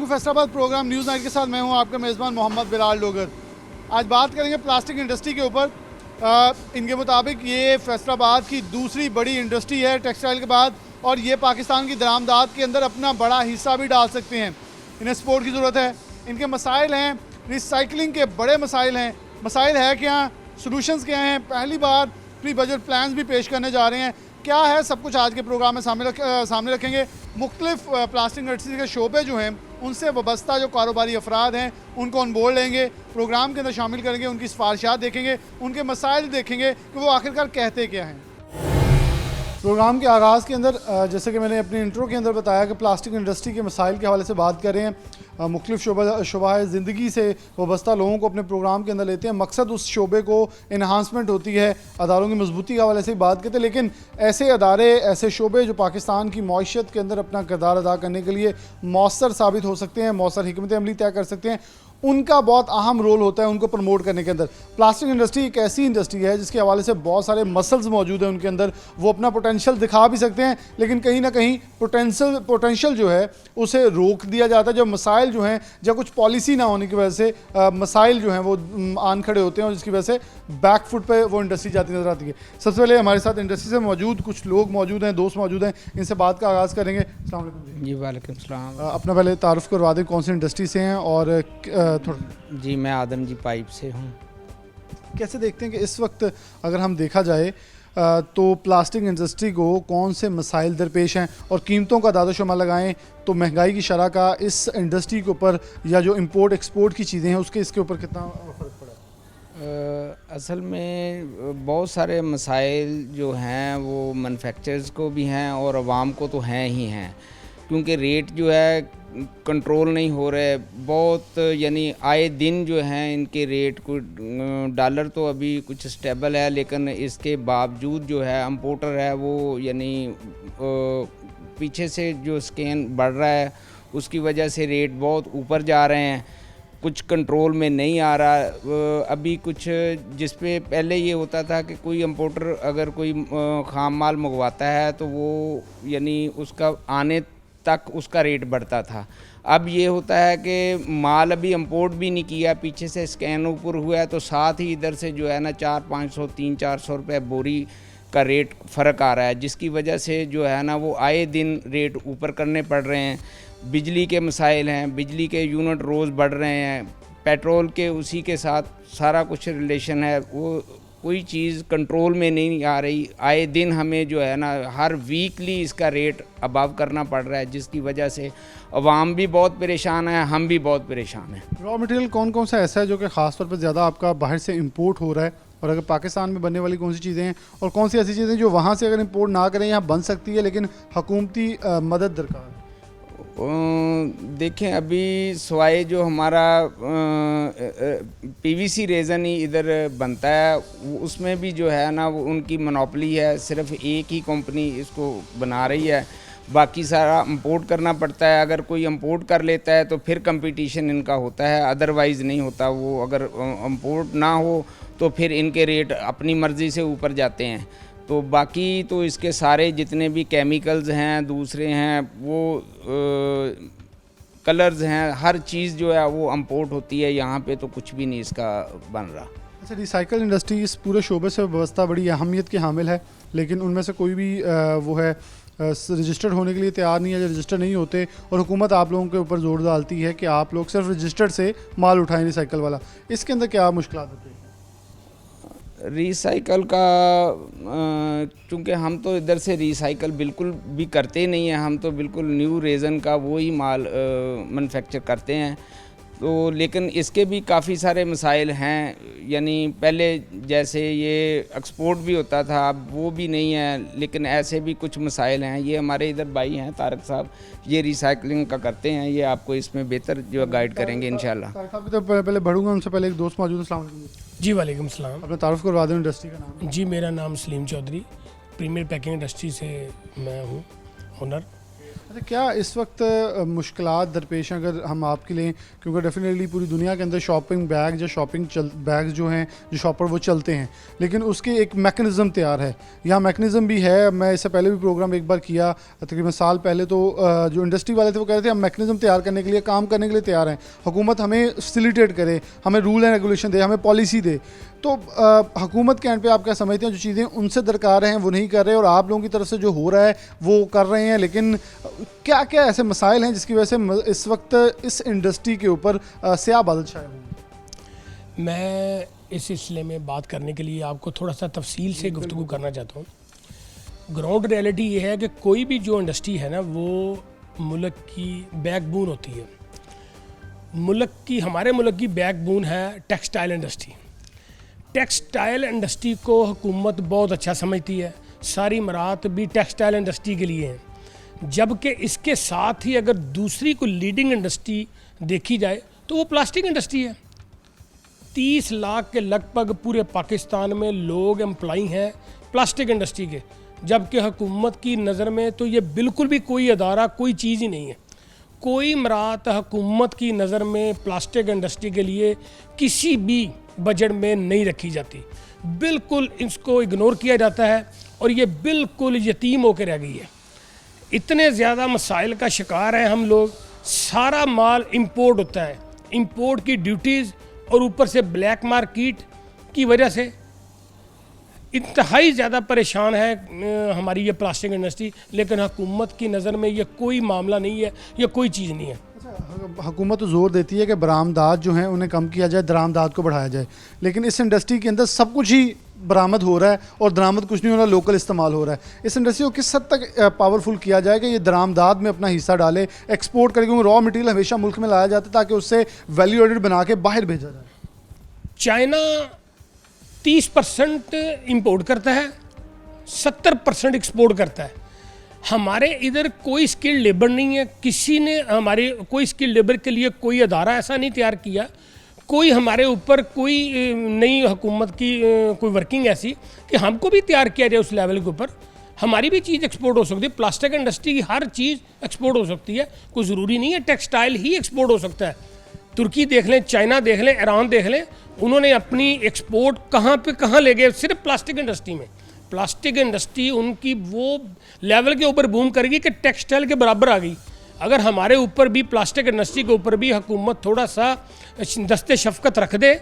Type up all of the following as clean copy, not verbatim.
To Faisalabad programme news night के साथ मैं हूं आपका मेज़बान मोहम्मद बिलाल डोगर। आज बात करेंगे प्लास्टिक इंडस्ट्री के ऊपर। इनके मुताबिक ये फैसलाबाद की दूसरी बड़ी इंडस्ट्री है टेक्सटाइल के बाद, और ये पाकिस्तान की दरामदात के अंदर अपना बड़ा हिस्सा भी डाल सकते हैं। इन्हें सपोर्ट की ज़रूरत है। इनके मसाइल हैं, रिसाइकलिंग के बड़े मसाइल हैं। मसाइल है क्या, सॉल्यूशंस क्या हैं, पहली बार प्री बजट प्लान्स भी पेश करने जा रहे हैं। क्या है सब कुछ आज के प्रोग्राम में सामने रखेंगे। मुख्तलिफ प्लास्टिक इंडस्ट्री के शोबे जो हैं उनसे वाबस्ता जो कारोबारी अफराद हैं उनको ऑन बोर्ड लेंगे, प्रोग्राम के अंदर शामिल करेंगे, उनकी सिफारिशात देखेंगे, उनके मसाइल देखेंगे कि वो आखिरकार कहते क्या हैं। प्रोग्राम के आगाज़ के अंदर जैसे कि मैंने अपनी इंट्रो के अंदर बताया कि प्लास्टिक इंडस्ट्री के मसाइल के हवाले से बात कर रहे हैं। मुख्तलिफ शोबाए ज़िंदगी से वाबस्ता लोगों को अपने प्रोग्राम के अंदर लेते हैं। मकसद उस शोबे को इन्हांसमेंट होती है, अदारों की मजबूती के हवाले से बात करते हैं। लेकिन ऐसे अदारे, ऐसे शोबे जो पाकिस्तान की मईशत के अंदर अपना किरदार अदा करने के लिए मौसर साबित हो सकते हैं, मौसर हिकमत अमली तय कर सकते हैं, उनका बहुत अहम रोल होता है उनको प्रमोट करने के अंदर। प्लास्टिक इंडस्ट्री एक ऐसी इंडस्ट्री है जिसके हवाले से बहुत सारे मसल्स मौजूद हैं उनके अंदर। वो अपना पोटेंशियल दिखा भी सकते हैं, लेकिन कहीं ना कहीं पोटेंशियल जो है उसे रोक दिया जाता है। जो मसाइल जो हैं, जब कुछ पॉलिसी ना होने की वजह से मसाइल जो हैं वो आन खड़े होते हैं, और जिसकी वजह से बैक फुट पर वो इंडस्ट्री जाती नजर आती है। सबसे पहले हमारे साथ इंडस्ट्री से मौजूद कुछ लोग मौजूद हैं, दोस्त मौजूद हैं, इनसे बात का आगाज़ करेंगे। अस्सलाम वालेकुम जी। वालेकुम सलाम। अपना पहले तारुफ करवा दें, कौन सी इंडस्ट्री से हैं और जी मैं आदम जी पाइप से हूँ। कैसे देखते हैं कि इस वक्त अगर हम देखा जाए तो प्लास्टिक इंडस्ट्री को कौन से मसाइल दरपेश हैं, और कीमतों का दादोशुमा लगाएं तो महंगाई की शरह का इस इंडस्ट्री के ऊपर या जो इंपोर्ट एक्सपोर्ट की चीज़ें हैं इसके ऊपर कितना फ़र्क पड़ा? असल में बहुत सारे मसाइल जो हैं वो मैन्युफैक्चरर्स को भी हैं और आवाम को तो हैं ही हैं, क्योंकि रेट जो है कंट्रोल नहीं हो रहे बहुत, यानी आए दिन जो हैं इनके रेट को डॉलर तो अभी कुछ स्टेबल है, लेकिन इसके बावजूद जो है इंपोर्टर है वो यानी पीछे से जो स्कैन बढ़ रहा है उसकी वजह से रेट बहुत ऊपर जा रहे हैं, कुछ कंट्रोल में नहीं आ रहा। अभी कुछ जिस पे पहले ये होता था कि कोई इंपोर्टर अगर कोई खाम माल मंगवाता है तो वो यानी उसका आने तक उसका रेट बढ़ता था। अब ये होता है कि माल अभी इंपोर्ट भी नहीं किया, पीछे से स्कैन ऊपर हुआ है तो साथ ही इधर से जो है ना 400-500 300-400 रुपये बोरी का रेट फ़र्क आ रहा है, जिसकी वजह से जो है ना वो आए दिन रेट ऊपर करने पड़ रहे हैं। बिजली के मसाइल हैं, बिजली के यूनिट रोज़ बढ़ रहे हैं, पेट्रोल के उसी के साथ सारा कुछ रिलेशन है, वो कोई चीज़ कंट्रोल में नहीं आ रही। आए दिन हमें जो है ना हर वीकली इसका रेट अबव करना पड़ रहा है, जिसकी वजह से अवाम भी बहुत परेशान है, हम भी बहुत परेशान हैं। रॉ मटेरियल कौन कौन सा ऐसा है जो कि ख़ास तौर पर ज़्यादा आपका बाहर से इंपोर्ट हो रहा है, और अगर पाकिस्तान में बनने वाली कौन सी चीज़ें हैं, और कौन सी ऐसी चीज़ें जो वहाँ से अगर इंपोर्ट ना करें यहाँ बन सकती है लेकिन हुकूमती मदद दरकार है? देखें अभी सवाए जो हमारा पीवीसी रेज़न ही इधर बनता है उसमें भी जो है ना वो उनकी मोनोपोली है, सिर्फ एक ही कंपनी इसको बना रही है, बाकी सारा इंपोर्ट करना पड़ता है। अगर कोई इंपोर्ट कर लेता है तो फिर कंपटीशन इनका होता है, अदरवाइज़ नहीं होता। वो अगर इंपोर्ट ना हो तो फिर इनके रेट अपनी मर्ज़ी से ऊपर जाते हैं। तो बाकी तो इसके सारे जितने भी केमिकल्स हैं, दूसरे हैं, वो कलर्स हैं, हर चीज़ जो है वो इंपोर्ट होती है, यहाँ पे तो कुछ भी नहीं इसका बन रहा। अच्छा, रिसाइकल इंडस्ट्री इस पूरे शोबे से व्यवस्था बड़ी अहमियत की हामिल है, लेकिन उनमें से कोई भी वो है रजिस्टर्ड होने के लिए तैयार नहीं है, या रजिस्टर नहीं होते, और हुकूमत आप लोगों के ऊपर जोर डालती है कि आप लोग सिर्फ रजिस्टर्ड से माल उठाएं रिसाइकल वाला। इसके अंदर क्या मुश्किल होती है? रिसाइकल का चूँकि हम तो इधर से रिसाइकल बिल्कुल भी करते नहीं हैं, हम तो बिल्कुल न्यू रेज़न का वो ही माल मैन्युफैक्चर करते हैं। तो लेकिन इसके भी काफ़ी सारे मसाइल हैं, यानी पहले जैसे ये एक्सपोर्ट भी होता था अब वो भी नहीं है, लेकिन ऐसे भी कुछ मसाइल हैं। ये हमारे इधर भाई हैं तारक साहब, ये रिसाइकलिंग का करते हैं, ये आपको इसमें बेहतर जो गाइड करेंगे इंशाल्लाह। तारक साहब तो पहले बढ़ूंगा, उनसे पहले एक दोस्त मौजूद है। अस्सलाम वालेकुम। जी वालेकुम सलाम। अपना तारुफ करवा दें इंडस्ट्री का नाम। जी मेरा नाम Salim Chaudhry, premier packing industry से मैं हूँ ओनर। अच्छा, क्या इस वक्त मुश्किलात दरपेश हैं अगर हम आपके लिए, क्योंकि डेफिनेटली पूरी दुनिया के अंदर शॉपिंग बैग या शॉपिंग बैग्स जो हैं जो शॉपर वो चलते हैं, लेकिन उसके एक मैकेनिज़्म तैयार है, यहाँ मैकेनिज़्म भी है। मैं इससे पहले भी प्रोग्राम एक बार किया तकरीबन साल पहले, तो जो इंडस्ट्री वाले थे वो कह रहे थे हम मैकेनिज़्म तैयार करने के लिए, काम करने के लिए तैयार हैं, हुकूमत हमें फैसिलिटेट करे, हमें रूल एंड रेगुलेशन दे, हमें पॉलिसी दे। तो हुकूमत के एंड पे आप क्या समझते हैं जो चीज़ें उनसे दरकार हैं वो नहीं कर रहे, और आप लोगों की तरफ से जो हो रहा है वो कर रहे हैं, लेकिन क्या क्या ऐसे मसाइल हैं जिसकी वजह से इस वक्त इस इंडस्ट्री के ऊपर स्याह बादल छाए हुए हैं? मैं इस सिलसिले में बात करने के लिए आपको थोड़ा सा तफसील से गुफ्तगू करना चाहता हूँ। ग्राउंड रियलिटी ये है कि कोई भी जो इंडस्ट्री है ना वो मुल्क की बैकबोन होती है। हमारे मुल्क की बैकबोन है टेक्सटाइल इंडस्ट्री। टेक्सटाइल इंडस्ट्री को हुकूमत बहुत अच्छा समझती है, सारी मराहत भी टेक्सटाइल इंडस्ट्री के लिए हैं, जबकि इसके साथ ही अगर दूसरी कोई लीडिंग इंडस्ट्री देखी जाए तो वो प्लास्टिक इंडस्ट्री है। 30 लाख के लगभग पूरे पाकिस्तान में लोग एम्प्लॉई हैं प्लास्टिक इंडस्ट्री के, जबकि हुकूमत की नज़र में तो ये बिल्कुल भी कोई अदारा, कोई चीज़ ही नहीं है। कोई मराहत हुकूमत की नज़र में प्लास्टिक इंडस्ट्री के लिए किसी भी बजट में नहीं रखी जाती, बिल्कुल इसको इग्नोर किया जाता है और ये बिल्कुल यतीम होकर रह गई है। इतने ज़्यादा मसाइल का शिकार हैं हम लोग। सारा माल इंपोर्ट होता है, इंपोर्ट की ड्यूटीज़ और ऊपर से ब्लैक मार्केट की वजह से इंतहाई ज़्यादा परेशान है हमारी ये प्लास्टिक इंडस्ट्री, लेकिन हुकूमत की नज़र में ये कोई मामला नहीं है, ये कोई चीज़ नहीं है। अच्छा, हुकूमत तो जोर देती है कि बरामदात जो हैं उन्हें कम किया जाए, दरामदात को बढ़ाया जाए, लेकिन इस इंडस्ट्री के अंदर सब कुछ ही बरामद हो रहा है और दरामद कुछ नहीं हो रहा, लोकल इस्तेमाल हो रहा है। इस इंडस्ट्री को किस हद तक पावरफुल किया जाए कि ये दरामदात में अपना हिस्सा डाले, एक्सपोर्ट करे, क्योंकि रॉ मटेरियल हमेशा मुल्क में लाया जाता है ताकि उससे वैल्यू एडेड बना के बाहर भेजा जाए। चाइना 30% इंपोर्ट करता है, 70% एक्सपोर्ट करता है। हमारे इधर कोई स्किल्ड लेबर नहीं है, किसी ने हमारे कोई स्किल्ड लेबर के लिए कोई अदारा ऐसा नहीं तैयार किया, कोई हमारे ऊपर कोई नई हुकूमत की कोई वर्किंग ऐसी कि हमको भी तैयार किया जाए उस लेवल के ऊपर। हमारी भी चीज़ एक्सपोर्ट हो सकती है, प्लास्टिक इंडस्ट्री की हर चीज़ एक्सपोर्ट हो सकती है, कोई ज़रूरी नहीं है टेक्सटाइल ही एक्सपोर्ट हो सकता है। तुर्की देख लें, चाइना देख लें, ईरान देख लें, उन्होंने अपनी एक्सपोर्ट कहाँ पे कहाँ ले गए, सिर्फ प्लास्टिक इंडस्ट्री में। प्लास्टिक इंडस्ट्री उनकी वो लेवल के ऊपर बूम करेगी कि टेक्सटाइल के बराबर आ गई। अगर हमारे ऊपर भी प्लास्टिक इंडस्ट्री के ऊपर भी हुकूमत थोड़ा सा दस्ते शफकत रख दे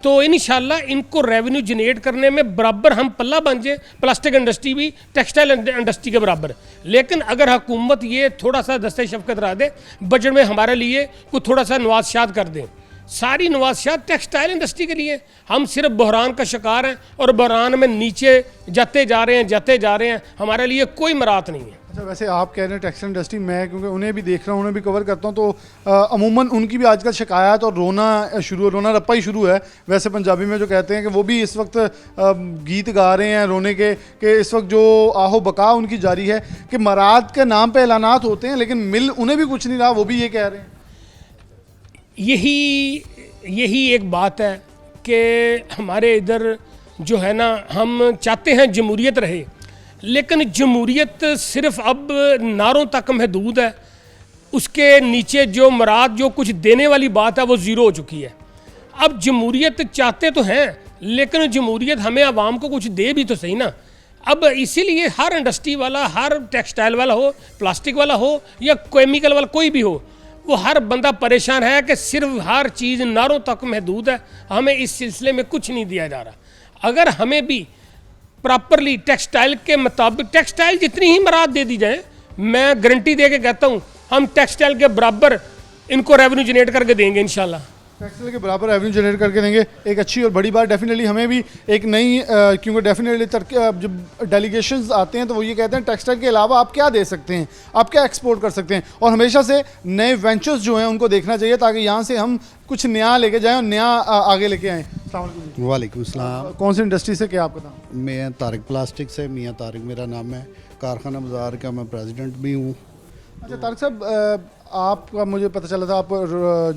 तो इंशाल्लाह इनको रेवेन्यू जनरेट करने में बराबर हम पल्ला बन जाए, प्लास्टिक इंडस्ट्री भी टेक्सटाइल इंडस्ट्री के बराबर। लेकिन अगर हुकूमत ये थोड़ा सा दस्ते शफकत रख दे, बजट में हमारे लिए कुछ थोड़ा सा नवाज़शात कर दें, सारी नवाज़शात टेक्सटाइल इंडस्ट्री के लिए। हम सिर्फ बहरान का शिकार हैं और बहरान में नीचे जाते जा रहे हैं, हमारे लिए कोई मराहत नहीं है। अच्छा, वैसे आप कह रहे हैं टेक्सटाइल इंडस्ट्री, मैं क्योंकि उन्हें भी देख रहा हूँ, उन्हें भी कवर करता हूँ, तो अमूमन उनकी भी आजकल शिकायत और रोना रप्पा ही शुरू है। वैसे पंजाबी में जो कहते हैं कि वो भी इस वक्त गीत गा रहे हैं रोने के, कि इस वक्त जो आहो बका उनकी जारी है कि मराद के नाम पे ऐलानात होते हैं लेकिन मिल उन्हें भी कुछ नहीं रहा, वो भी ये कह रहे हैं। यही एक बात है कि हमारे इधर जो है ना, हम चाहते हैं जमहूरियत रहे, लेकिन जमहूरियत सिर्फ अब नारों तक महदूद है। उसके नीचे जो मराद जो कुछ देने वाली बात है वो ज़ीरो हो चुकी है। अब जमहूरियत चाहते तो हैं, लेकिन जमहूरियत हमें आवाम को कुछ दे भी तो सही ना। अब इसीलिए हर इंडस्ट्री वाला, हर टेक्सटाइल वाला हो, प्लास्टिक वाला हो या केमिकल वाला कोई भी हो, वो हर बंदा परेशान है कि सिर्फ हर चीज़ नारों तक महदूद है, हमें इस सिलसिले में कुछ नहीं दिया जा रहा। अगर हमें भी प्रॉपरली टेक्सटाइल के मुताबिक टेक्सटाइल जितनी ही मराद दे दी जाए, मैं गारंटी दे के कहता हूँ हम टेक्सटाइल के बराबर इनको रेवेन्यू जनरेट करके देंगे इंशाल्लाह। टेक्सटाइल के बराबर रेवेन्यू जनरेट करके देंगे, एक अच्छी और बड़ी बात। डेफिनेटली हमें भी एक नई, क्योंकि डेफिनेटली जब डेलीगेशंस आते हैं तो वो ये कहते हैं टेक्सटाइल के अलावा आप क्या दे सकते हैं, आप क्या एक्सपोर्ट कर सकते हैं, और हमेशा से नए वेंचर्स जो हैं उनको देखना चाहिए ताकि यहाँ से हम कुछ नया लेके जाएँ और नया आगे लेके आएँ। वालेकुम सलाम। कौन सी इंडस्ट्री से, क्या आपका नाम? मैं तारिक प्लास्टिक से, मियाँ तारिक मेरा नाम है, कारखाना बाज़ार का मैं प्रेसिडेंट भी हूँ। अच्छा तारिक साहब, आपका मुझे पता चला था आप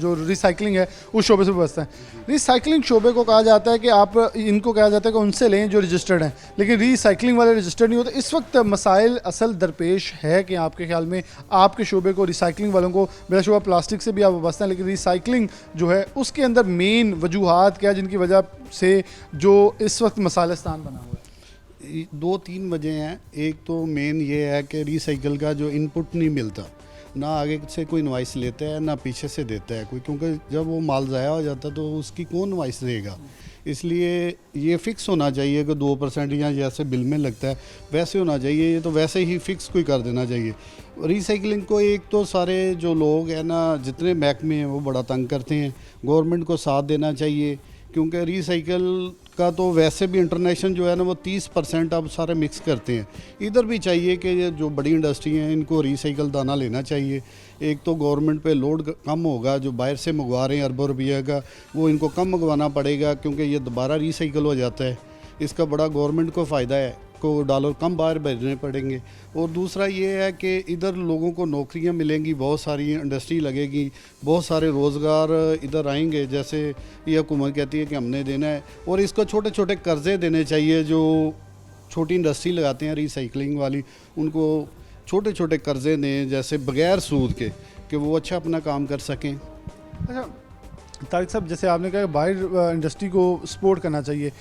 जो रिसाइकलिंग है उस शोबे से बसते हैं। रिसाइकलिंग शोबे को कहा जाता है कि आप इनको कहा जाता है कि उनसे लें जो रजिस्टर्ड हैं, लेकिन रिसाइकलिंग वाले रजिस्टर्ड नहीं होते। इस वक्त मसाइल असल दरपेश है कि आपके ख्याल में आपके शोबे को रिसाइकलिंग वालों को, मेरा शोबा प्लास्टिक से भी आप वाबस्ता हैं, लेकिन रिसाइकलिंग जो है उसके अंदर मेन वजूहात क्या है जिनकी वजह से जो इस वक्त मसाइलस्तान बना हुआ है? 2-3 वजह हैं। एक तो मेन ये है कि रिसाइकल का जो इनपुट नहीं मिलता, ना आगे से कोई इनवाइस लेता है ना पीछे से देता है कोई, क्योंकि जब वो माल ज़ाया हो जाता तो उसकी कौन इनवाइस देगा। इसलिए ये फ़िक्स होना चाहिए कि 2% या जैसे बिल में लगता है वैसे होना चाहिए, ये तो वैसे ही फ़िक्स कोई कर देना चाहिए। रिसाइकलिंग को एक तो सारे जो लोग हैं ना, जितने महकमे हैं वो बड़ा तंग करते हैं, गवर्नमेंट को साथ देना चाहिए, क्योंकि रिसाइकल का तो वैसे भी इंटरनेशनल जो है ना वो 30% अब सारे मिक्स करते हैं। इधर भी चाहिए कि ये जो बड़ी इंडस्ट्री हैं इनको रिसाइकल दाना लेना चाहिए। एक तो गवर्नमेंट पे लोड कम होगा, जो बाहर से मंगवा रहे हैं अरबों रुपये का वो इनको कम मंगवाना पड़ेगा, क्योंकि ये दोबारा रिसाइकल हो जाता है। इसका बड़ा गवर्नमेंट को फ़ायदा है, को डॉलर कम बाहर भेजने पड़ेंगे। और दूसरा ये है कि इधर लोगों को नौकरियां मिलेंगी, बहुत सारी इंडस्ट्री लगेगी, बहुत सारे रोज़गार इधर आएंगे, जैसे ये हुकूमत कहती है कि हमने देना है। और इसको छोटे छोटे कर्ज़े देने चाहिए, जो छोटी इंडस्ट्री लगाते हैं रिसाइकलिंग वाली, उनको छोटे छोटे कर्ज़े दें, जैसे बगैर सूद के, कि वो अच्छा अपना काम कर सकें। अच्छा तारिक साहब, जैसे आपने कहा कि बाहर इंडस्ट्री को सपोर्ट करना चाहिए,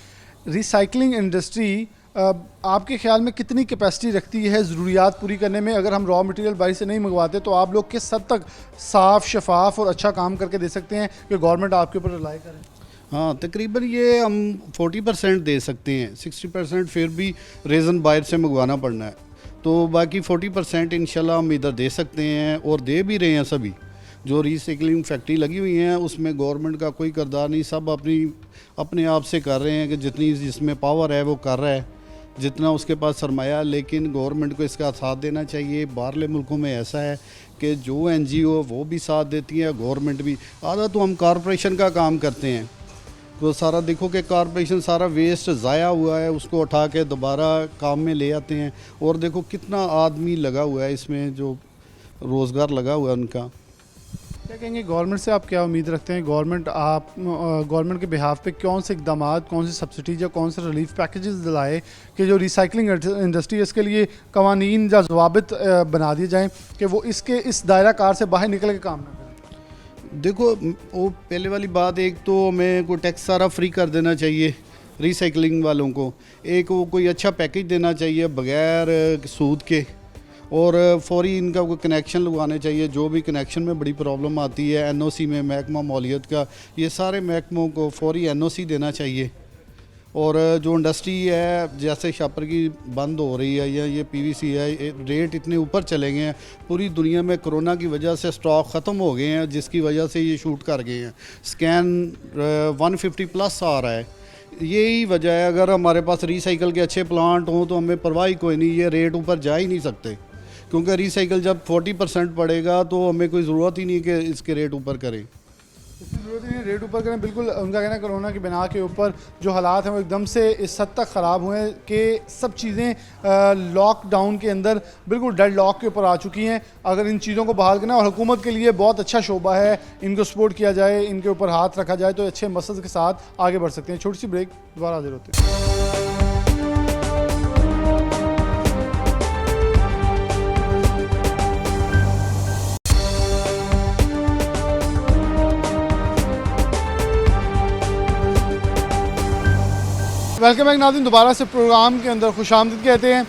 रिसाइकलिंग इंडस्ट्री आपके ख्याल में कितनी कैपेसिटी रखती है ज़रूरियात पूरी करने में? अगर हम रॉ मटेरियल बाहर से नहीं मंगवाते तो आप लोग किस हद तक साफ़, शफाफ और अच्छा काम करके दे सकते हैं कि गवर्नमेंट आपके ऊपर रिलाई करे? हाँ, तकरीबन ये हम 40% दे सकते हैं, 60% फिर भी रेज़न बाहर से मंगवाना पड़ना है, तो बाकी 40% इंशाल्लाह हम इधर दे सकते हैं और दे भी रहे हैं। सभी जो रिसाइकलिंग फैक्ट्री लगी हुई हैं उसमें गवर्नमेंट का कोई किरदार नहीं, सब अपने आप से कर रहे हैं कि जितनी जिसमें पावर है वो कर रहा है, जितना उसके पास सरमाया। लेकिन गवर्नमेंट को इसका साथ देना चाहिए। बाहरले मुल्कों में ऐसा है कि जो NGO वो भी साथ देती है, गवर्नमेंट भी। आधा तो हम कॉरपोरेशन का काम करते हैं, तो सारा देखो कि कॉरपोरेशन सारा वेस्ट ज़ाया हुआ है, उसको उठा के दोबारा काम में ले आते हैं। और देखो कितना आदमी लगा हुआ है इसमें, जो रोज़गार लगा हुआ है उनका। क्या कहेंगे, गवर्नमेंट से आप क्या उम्मीद रखते हैं? गवर्नमेंट के बिहाफ पे कौन से इकदाम, कौन सी सब्सिडीज या कौन से रिलीफ पैकेजेस दिलाए कि जो रिसाइकलिंग इंडस्ट्री है इसके लिए कवानीन या ज़वाबित बना दिए जाएँ कि वो इस दायरा कार से बाहर निकल के काम ना करें? देखो, वो पहले वाली बात, एक तो हमें कोई टैक्स सारा फ्री कर देना चाहिए रिसाइकलिंग वालों को, एक वो कोई अच्छा पैकेज देना चाहिए बगैर सूद के, और फौरी इनका कोई कनेक्शन लगवाने चाहिए। जो भी कनेक्शन में बड़ी प्रॉब्लम आती है NOC में, महकमा मौलियत का, ये सारे महकमों को फौरी NOC देना चाहिए। और जो इंडस्ट्री है जैसे शापर की बंद हो रही है या ये PVC है, रेट इतने ऊपर चले गए हैं, पूरी दुनिया में कोरोना की वजह से स्टॉक ख़त्म हो गए हैं, जिसकी वजह से ये शूट कर गए हैं। स्कैन 150+ आ रहा है, यही वजह है। अगर हमारे पास रिसाइकल के अच्छे प्लांट हों तो हमें परवाह कोई नहीं, ये रेट ऊपर जा ही नहीं सकते, क्योंकि रिसाइकल जब 40% पड़ेगा तो हमें कोई ज़रूरत ही नहीं कि इसके रेट ऊपर करें। इसकी ज़रूरत नहीं है रेट ऊपर करें। बिल्कुल उनका कहना है कोरोना की बिना के ऊपर जो हालात हैं वो एकदम से इस हद तक ख़राब हुए हैं कि सब चीज़ें लॉकडाउन के अंदर बिल्कुल डेड लॉक के ऊपर आ चुकी हैं। अगर इन चीज़ों को बहाल करना, और हुकूमत के लिए बहुत अच्छा शोबा है, इनको सपोर्ट किया जाए, इनके ऊपर हाथ रखा जाए तो अच्छे मकसद के साथ आगे बढ़ सकते हैं। छोटी सी ब्रेक, दोबारा हाजिर होते हैं। वेलकम बैक नाज़रीन, दोबारा से प्रोग्राम के अंदर खुशामदीद कहते हैं।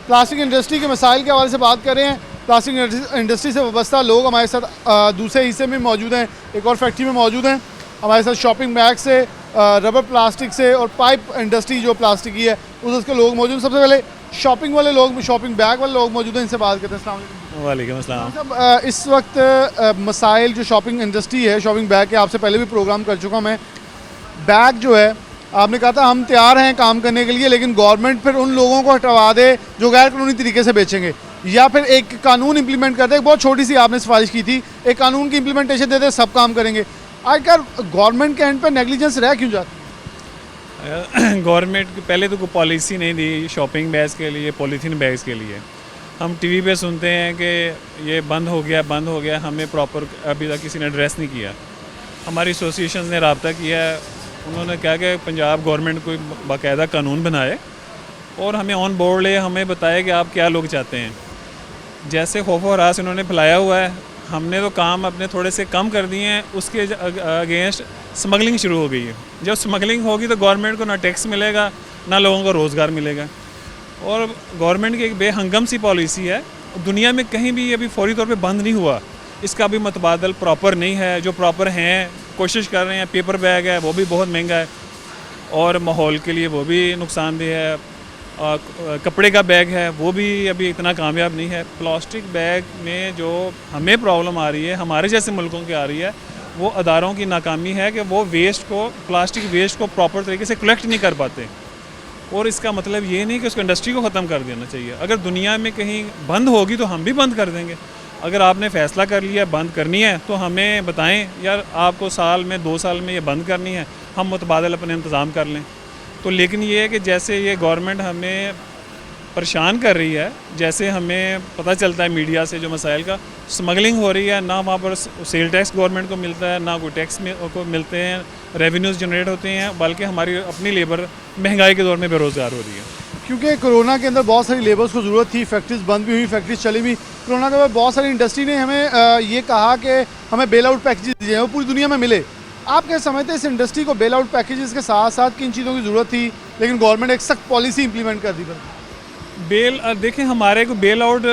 प्लास्टिक इंडस्ट्री के मसाइल के हवाले से बात कर रहे हैं। प्लास्टिक इंडस्ट्री से वाबस्ता लोग हमारे साथ दूसरे हिस्से में मौजूद हैं, एक और फैक्ट्री में मौजूद हैं। हमारे साथ शॉपिंग बैग से, रबर प्लास्टिक से और पाइप इंडस्ट्री जो प्लास्टिक की है उसके लोग मौजूद हैं। सबसे पहले शॉपिंग वाले लोग, शॉपिंग बैग वाले लोग मौजूद हैं, इनसे बात करते हैं। अस्सलाम वालेकुम। वालेकुम अस्सलाम। साहब, इस वक्त मसाइल जो शॉपिंग इंडस्ट्री है, शॉपिंग बैग के आपसे पहले भी प्रोग्राम कर चुका मैं। बैग जो है आपने कहा था हम तैयार हैं काम करने के लिए, लेकिन गवर्नमेंट फिर उन लोगों को हटवा दे जो गैर कानूनी तरीके से बेचेंगे, या फिर एक कानून इंप्लीमेंट कर दे। एक बहुत छोटी सी आपने सिफारिश की थी, एक कानून की इंप्लीमेंटेशन दे दे, सब काम करेंगे। आखिर गवर्नमेंट के एंड पे नेग्लिजेंस रह क्यों जाती है? गवर्नमेंट पहले तो कोई पॉलिसी नहीं दी शॉपिंग बैग्स के लिए, पॉलीथीन बैग्स के लिए। हम टीवी पे सुनते हैं कि ये बंद हो गया, हमें प्रॉपर अभी तक किसी ने एड्रेस नहीं किया। हमारी एसोसिएशन ने रब्ता किया है, उन्होंने कहा कि पंजाब गवर्नमेंट कोई बाकायदा कानून बनाए और हमें ऑन बोर्ड ले, हमें बताए कि आप क्या लोग चाहते हैं। जैसे खौफ और हरास इन्होंने फैलाया हुआ है, हमने तो काम अपने थोड़े से कम कर दिए हैं, उसके अगेंस्ट स्मगलिंग शुरू हो गई है। जब स्मगलिंग होगी तो गवर्नमेंट को ना टैक्स मिलेगा ना लोगों को रोज़गार मिलेगा। और गवर्नमेंट की एक बेहंगम सी पॉलिसी है, दुनिया में कहीं भी अभी फौरी तौर पे बंद नहीं हुआ, इसका भी मतबादल प्रॉपर नहीं है। जो प्रॉपर हैं कोशिश कर रहे हैं, पेपर बैग है वो भी बहुत महंगा है और माहौल के लिए वो भी नुकसानदेह है। कपड़े का बैग है वो भी अभी इतना कामयाब नहीं है। प्लास्टिक बैग में जो हमें प्रॉब्लम आ रही है, हमारे जैसे मुल्कों की आ रही है, वो अदारों की नाकामी है कि वो वेस्ट को, प्लास्टिक वेस्ट को प्रॉपर तरीके से कलेक्ट नहीं कर पाते। और इसका मतलब ये नहीं कि उसको इंडस्ट्री को ख़त्म कर देना चाहिए। अगर दुनिया में कहीं बंद होगी तो हम भी बंद कर देंगे। अगर आपने फ़ैसला कर लिया बंद करनी है तो हमें बताएं, यार आपको साल में 2 साल में ये बंद करनी है, हम मुतबादल अपने इंतज़ाम कर लें। तो लेकिन ये है कि जैसे ये गवर्नमेंट हमें परेशान कर रही है, जैसे हमें पता चलता है मीडिया से जो मसाइल का, स्मगलिंग हो रही है, ना वहाँ पर सेल टैक्स गवर्नमेंट को मिलता है, ना कोई टैक्स को मिलते हैं, रेवेन्यूज़ जनरेट होते हैं, बल्कि हमारी अपनी लेबर महंगाई के दौर में बेरोज़गार हो रही है। क्योंकि कोरोना के अंदर बहुत सारी लेबर्स को ज़रूरत थी, फैक्ट्रीज बंद भी हुई, फैक्ट्रीज चली भी। कोरोना के बाद बहुत सारी इंडस्ट्री ने हमें ये कहा कि हमें बेल आउट पैकेजेस दिए हैं, वो पूरी दुनिया में मिले। आप क्या समझते हैं इस इंडस्ट्री को बेल आउट पैकेजेस के साथ साथ किन चीज़ों की ज़रूरत थी, लेकिन गवर्नमेंट एक सख्त पॉलिसी इंप्लीमेंट कर दी? देखें, हमारे को बेल आउट,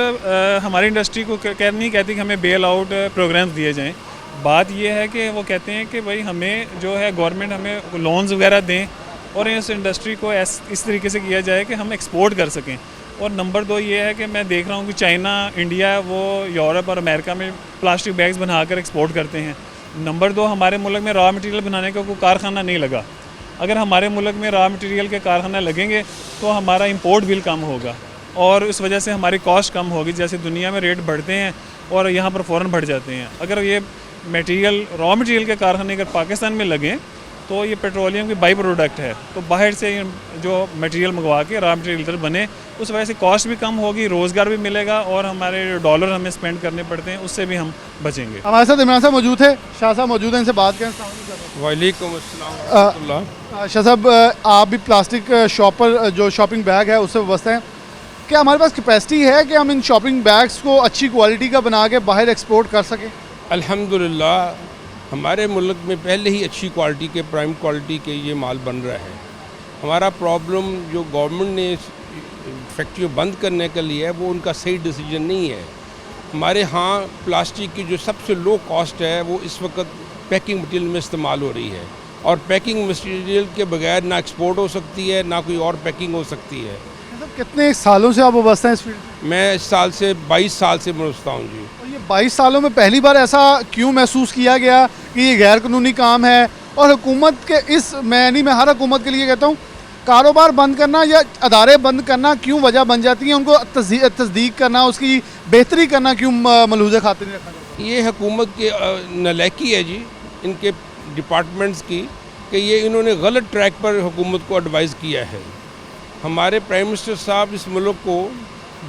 हमारी इंडस्ट्री को नहीं कहती कि हमें बेल आउट प्रोग्राम्स दिए जाएं। बात ये है कि वो कहते हैं कि भाई हमें जो है गवर्नमेंट हमें लोन्स वगैरह दें और इस इंडस्ट्री को इस तरीके से किया जाए कि हम एक्सपोर्ट कर सकें। और नंबर 2 ये है कि मैं देख रहा हूँ कि चाइना, इंडिया, वो यूरोप और अमेरिका में प्लास्टिक बैग्स बनाकर एक्सपोर्ट करते हैं। नंबर 2, हमारे मुल्क में रॉ मटेरियल बनाने का कोई कारखाना नहीं लगा। अगर हमारे मुल्क में रॉ मटेरियल के कारखाना लगेंगे तो हमारा इंपोर्ट बिल कम होगा और इस वजह से हमारी कॉस्ट कम होगी। जैसे दुनिया में रेट बढ़ते हैं और यहाँ पर फ़ौरन बढ़ जाते हैं। अगर ये मटेरियल, रॉ मटेरियल के कारखाने अगर पाकिस्तान में लगें तो ये पेट्रोलियम की बाई प्रोडक्ट है, तो बाहर से जो मटेरियल मंगवा के रॉ मटेरियल इधर बने, उस वजह से कॉस्ट भी कम होगी, रोज़गार भी मिलेगा और हमारे डॉलर हमें स्पेंड करने पड़ते हैं उससे भी हम बचेंगे। हमारे साथ इमरान साहब मौजूद है, शाह साहब मौजूद हैं, इनसे बात करें। वालेकुम अस्सलाम। शाह साहब, आप भी प्लास्टिक शॉपर, जो शॉपिंग बैग है उससे वाबस्ता हैं, क्या हमारे पास कैपेसिटी है कि हम इन शॉपिंग बैग्स को अच्छी क्वालिटी का बना के बाहर एक्सपोर्ट कर सकें? अल्हम्दुलिल्लाह हमारे मुल्क में पहले ही अच्छी क्वालिटी के, प्राइम क्वालिटी के ये माल बन रहा है। हमारा प्रॉब्लम जो गवर्नमेंट ने फैक्ट्री बंद करने के लिए है वो उनका सही डिसीजन नहीं है। हमारे यहाँ प्लास्टिक की जो सबसे लो कॉस्ट है वो इस वक्त पैकिंग मटीरियल में इस्तेमाल हो रही है और पैकिंग मटीरियल के बगैर ना एक्सपोर्ट हो सकती है ना कोई और पैकिंग हो सकती है। कितने सालों से आप वाबस्ता हैं इस फील्ड? मैं इस साल से 22 साल से वाबस्ता हूँ जी। और ये 22 सालों में पहली बार ऐसा क्यों महसूस किया गया कि ये गैर कानूनी काम है? और हुकूमत के मैं हर हुकूमत के लिए कहता हूँ, कारोबार बंद करना या अदारे बंद करना क्यों वजह बन जाती है? उनको तस्दीक करना, उसकी बेहतरी करना क्यों मलहूज़ खातिर रखा जाता है? ये हुकूमत की नालायकी है जी, इनके डिपार्टमेंट्स की, कि ये इन्होंने गलत ट्रैक पर हुकूमत को एडवाइस किया है। हमारे प्राइम मिनिस्टर साहब इस मुल्क को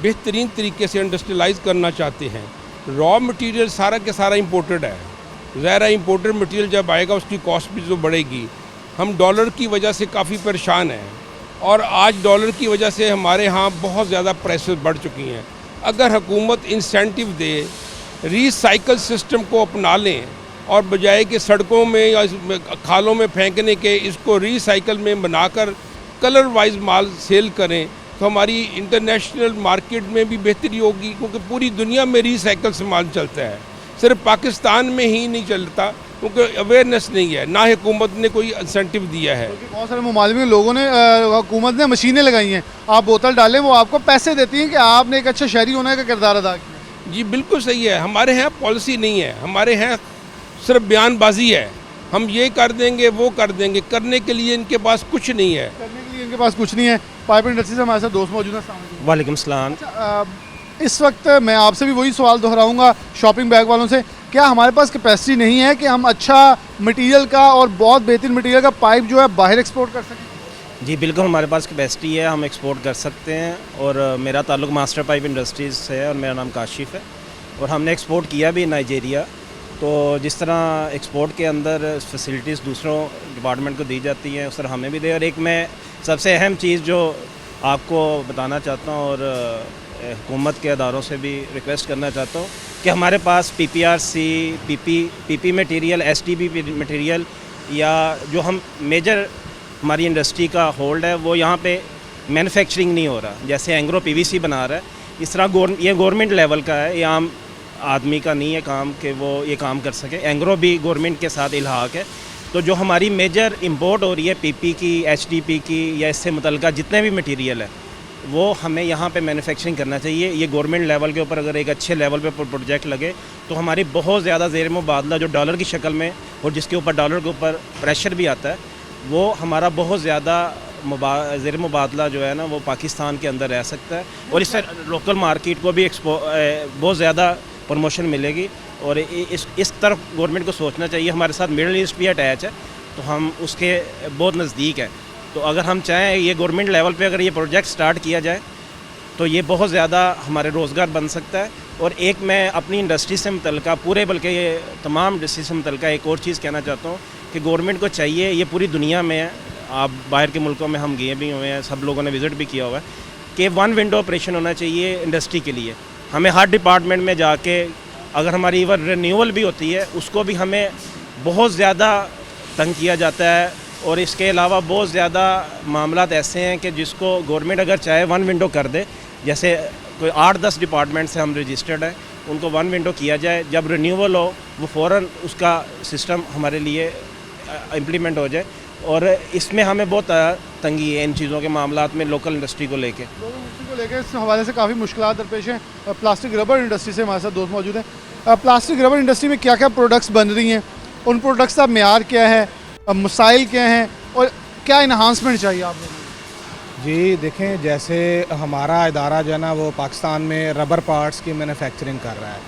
बेहतरीन तरीके से इंडस्ट्रियलाइज करना चाहते हैं। रॉ मटेरियल सारा के सारा इंपोर्टेड है, ज़ाहिर है इंपोर्टेड मटेरियल जब आएगा उसकी कॉस्ट भी तो बढ़ेगी। हम डॉलर की वजह से काफ़ी परेशान हैं और आज डॉलर की वजह से हमारे यहाँ बहुत ज़्यादा प्राइसेस बढ़ चुकी हैं। अगर हुकूमत इंसेंटिव दे, रीसाइकल सिस्टम को अपना लें और बजाय कि सड़कों में या खालों में फेंकने के, इसको रीसाइकल में बनाकर कलर वाइज माल सेल करें तो हमारी इंटरनेशनल मार्केट में भी बेहतरी होगी, क्योंकि पूरी दुनिया में रीसाइकल से माल चलता है, सिर्फ पाकिस्तान में ही नहीं चलता, क्योंकि अवेयरनेस नहीं है, ना हुकूमत ने कोई इंसेंटिव दिया है। बहुत सारे ममालिक में लोगों ने, हुकूमत ने मशीनें लगाई हैं, आप बोतल डालें वो आपको पैसे देती हैं कि आपने एक अच्छा शहरी होने का किरदार अदा किया। जी बिल्कुल सही है। हमारे यहाँ पॉलिसी नहीं है, हमारे यहाँ सिर्फ बयानबाजी है, हम ये कर देंगे वो कर देंगे, करने के लिए इनके पास कुछ नहीं है। करने के लिए इनके पास कुछ नहीं है। पाइप इंडस्ट्री से हमारे साथ दोस्त मौजूद हैं। वालेकुम सलाम। इस वक्त मैं आपसे भी वही सवाल दोहराऊंगा शॉपिंग बैग वालों से, क्या हमारे पास कैपेसिटी नहीं है कि हम अच्छा मटेरियल का और बहुत बेहतरीन मटेरियल का पाइप जो है बाहर एक्सपोर्ट कर सकें? जी बिल्कुल, हमारे पास कैपेसिटी है, हम एक्सपोर्ट कर सकते हैं। और मेरा ताल्लुक मास्टर पाइप इंडस्ट्रीज़ से है और मेरा नाम काशिफ है और हमने एक्सपोर्ट किया भी नाइजीरिया। तो जिस तरह एक्सपोर्ट के अंदर फैसिलिटीज़ दूसरों डिपार्टमेंट को दी जाती हैं उस तरह हमें भी दे। और एक मैं सबसे अहम चीज़ जो आपको बताना चाहता हूँ और हुकूमत के अदारों से भी रिक्वेस्ट करना चाहता हूँ कि हमारे पास PPRC, PP material, STB material या जो हम मेजर हमारी इंडस्ट्री का होल्ड है वो यहाँ पे मैन्युफैक्चरिंग नहीं हो रहा। जैसे एंग्रो PVC बना रहा है इस तरह ये गवर्नमेंट लेवल का है, ये आम आदमी का नहीं है काम कि वो ये काम कर सके। एंग्रो भी गवर्नमेंट के साथ इल्हाक है। तो जो हमारी मेजर इंपोर्ट हो रही है PP की, HDP की या इससे मुतल्लिका जितने भी मटेरियल है वो हमें यहाँ पे मैन्युफैक्चरिंग करना चाहिए। ये गवर्नमेंट लेवल के ऊपर अगर एक अच्छे लेवल पे प्रोजेक्ट लगे तो हमारी बहुत ज़्यादा ज़ेर मुबादला जो डॉलर की शक्ल में और जिसके ऊपर डॉलर के ऊपर प्रेशर भी आता है वो हमारा बहुत ज़्यादा ज़ेर मुबादला जो है ना वो पाकिस्तान के अंदर रह सकता है और इससे लोकल मार्केट को भी बहुत ज़्यादा प्रमोशन मिलेगी। और इस तरफ गवर्नमेंट को सोचना चाहिए। हमारे साथ मिडल ईस्ट भी अटैच है तो हम उसके बहुत नज़दीक हैं। तो अगर हम चाहें ये गवर्नमेंट लेवल पे अगर ये प्रोजेक्ट स्टार्ट किया जाए तो ये बहुत ज़्यादा हमारे रोज़गार बन सकता है। और एक मैं अपनी इंडस्ट्री से मुतल्लिका पूरे बल्कि ये तमाम इंडस्ट्री से मुतल्लिका एक और चीज़ कहना चाहता हूँ कि गवर्नमेंट को चाहिए, ये पूरी दुनिया में है, आप बाहर के मुल्कों में हम गए भी हुए हैं, सब लोगों ने विज़िट भी किया हुआ है कि 1 विंडो ऑपरेशन होना चाहिए इंडस्ट्री के लिए। हमें हर डिपार्टमेंट में जाके अगर हमारी इवन रिन्यूअल भी होती है उसको भी हमें बहुत ज़्यादा तंग किया जाता है। और इसके अलावा बहुत ज़्यादा मामलात ऐसे हैं कि जिसको गवर्नमेंट अगर चाहे 1 विंडो कर दे, जैसे कोई 8-10 डिपार्टमेंट से हम रजिस्टर्ड हैं उनको 1 विंडो किया जाए, जब रिन्यूअल हो वो फ़ौरन उसका सिस्टम हमारे लिए इम्प्लीमेंट हो जाए। और इसमें हमें बहुत तंगी है इन चीज़ों के मामलात में लोकल इंडस्ट्री को लेके इस हवाले से काफ़ी मुश्किलात दरपेश हैं। प्लास्टिक रबर इंडस्ट्री से हमारे साथ दोस्त मौजूद हैं। प्लास्टिक रबर इंडस्ट्री में क्या क्या प्रोडक्ट्स बन रही हैं, उन प्रोडक्ट्स का मेयार क्या है, मसाइल क्या हैं और क्या इन्हांसमेंट चाहिए आप लोगों को? जी देखें, जैसे हमारा इदारा जो है ना वो पाकिस्तान में रबर पार्ट्स की मैन्युफैक्चरिंग कर रहा है।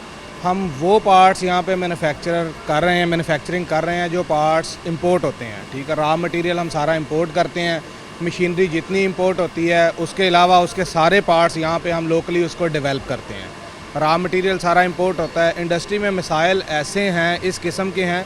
हम वो पार्ट्स यहाँ पे मैन्युफैक्चरिंग कर रहे हैं जो पार्ट्स इंपोर्ट होते हैं। ठीक है, रॉ मटेरियल हम सारा इंपोर्ट करते हैं, मशीनरी जितनी इंपोर्ट होती है उसके अलावा उसके सारे पार्ट्स यहाँ पे हम लोकली उसको डेवलप करते हैं। रॉ मटेरियल सारा इंपोर्ट होता है। इंडस्ट्री में मसाइल ऐसे हैं, इस किस्म के हैं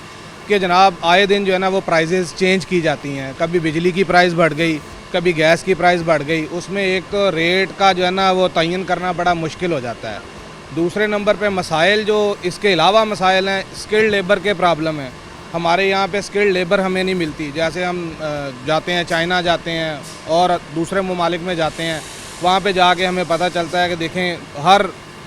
कि जनाब आए दिन जो है ना वो प्राइजेज़ चेंज की जाती हैं। कभी बिजली की प्राइस बढ़ गई, कभी गैस की प्राइस बढ़ गई, उसमें एक तो रेट का जो है ना वो तयन करना बड़ा मुश्किल हो जाता है। दूसरे नंबर पे मसाइल जो इसके अलावा मसाइल हैं, स्किल्ड लेबर के प्रॉब्लम है। हमारे यहाँ पे स्किल्ड लेबर हमें नहीं मिलती। जैसे हम जाते हैं, चाइना जाते हैं और दूसरे ममालिक में जाते हैं, वहाँ पे जाके हमें पता चलता है कि देखें हर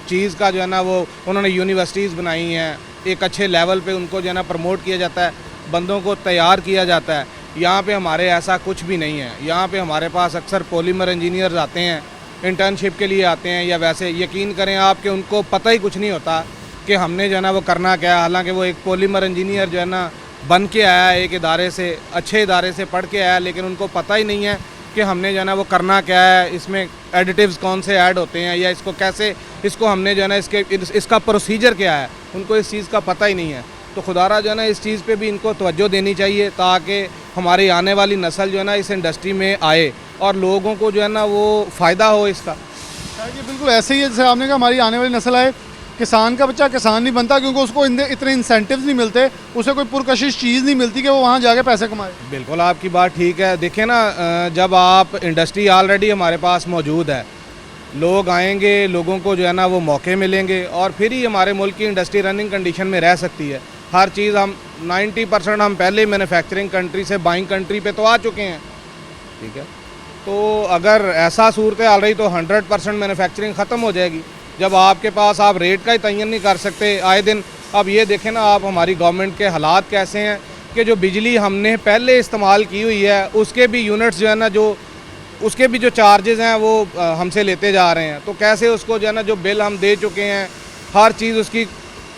चीज़ का जो है ना वो उन्होंने यूनिवर्सिटीज़ बनाई हैं, एक अच्छे लेवल पे उनको जो है ना प्रमोट किया जाता है, बंदों को तैयार किया जाता है। यहाँ पे हमारे ऐसा कुछ भी नहीं है। यहाँ पे हमारे पास अक्सर पॉलीमर इंजीनियर्स आते हैं, इंटर्नशिप के लिए आते हैं या वैसे, यकीन करें आप कि उनको पता ही कुछ नहीं होता कि हमने जो है ना वो करना क्या है। हालांकि वो एक पॉलीमर इंजीनियर जो है ना बन के आया है एक इदारे से, अच्छे इदारे से पढ़ के आया, लेकिन उनको पता ही नहीं है कि हमने जो है ना वो करना क्या है, इसमें एडिटिव्स कौन से ऐड होते हैं या इसको कैसे, इसको हमने जो है ना इसका प्रोसीजर क्या है, उनको इस चीज़ का पता ही नहीं है। तो खुदारा जो है ना इस चीज़ पे भी इनको तवज्जो देनी चाहिए ताकि हमारी आने वाली नस्ल जो है ना इस इंडस्ट्री में आए और लोगों को जो है ना वो फ़ायदा हो इसका। ये बिल्कुल ऐसे ही है जैसे आपने कहा हमारी आने वाली नस्ल आए। किसान का बच्चा किसान नहीं बनता क्योंकि उसको इतने इंसेंटिव्स नहीं मिलते, उसे कोई पुरकशिश चीज़ नहीं मिलती कि वो वहाँ जाके पैसे कमाए। बिल्कुल आपकी बात ठीक है। देखिए ना, जब आप इंडस्ट्री ऑलरेडी हमारे पास मौजूद है, लोग आएंगे, लोगों को जो है ना वो मौके मिलेंगे और फिर ही हमारे मुल्क की इंडस्ट्री रनिंग कंडीशन में रह सकती है। हर चीज़ हम 90% हम पहले मैन्युफैक्चरिंग कंट्री से बाइंग कंट्री पे तो आ चुके हैं। ठीक है, तो अगर ऐसा सूरत हाल रही तो 100% मैन्युफैक्चरिंग ख़त्म हो जाएगी। जब आपके पास आप रेट का ही तयन नहीं कर सकते आए दिन। अब ये देखें ना आप हमारी गवर्नमेंट के हालात कैसे हैं कि जो बिजली हमने पहले इस्तेमाल की हुई है उसके भी यूनिट्स जो है ना, जो उसके भी जो चार्जेस हैं वो हमसे लेते जा रहे हैं। तो कैसे उसको जो है ना जो बिल हम दे चुके हैं, हर चीज़ उसकी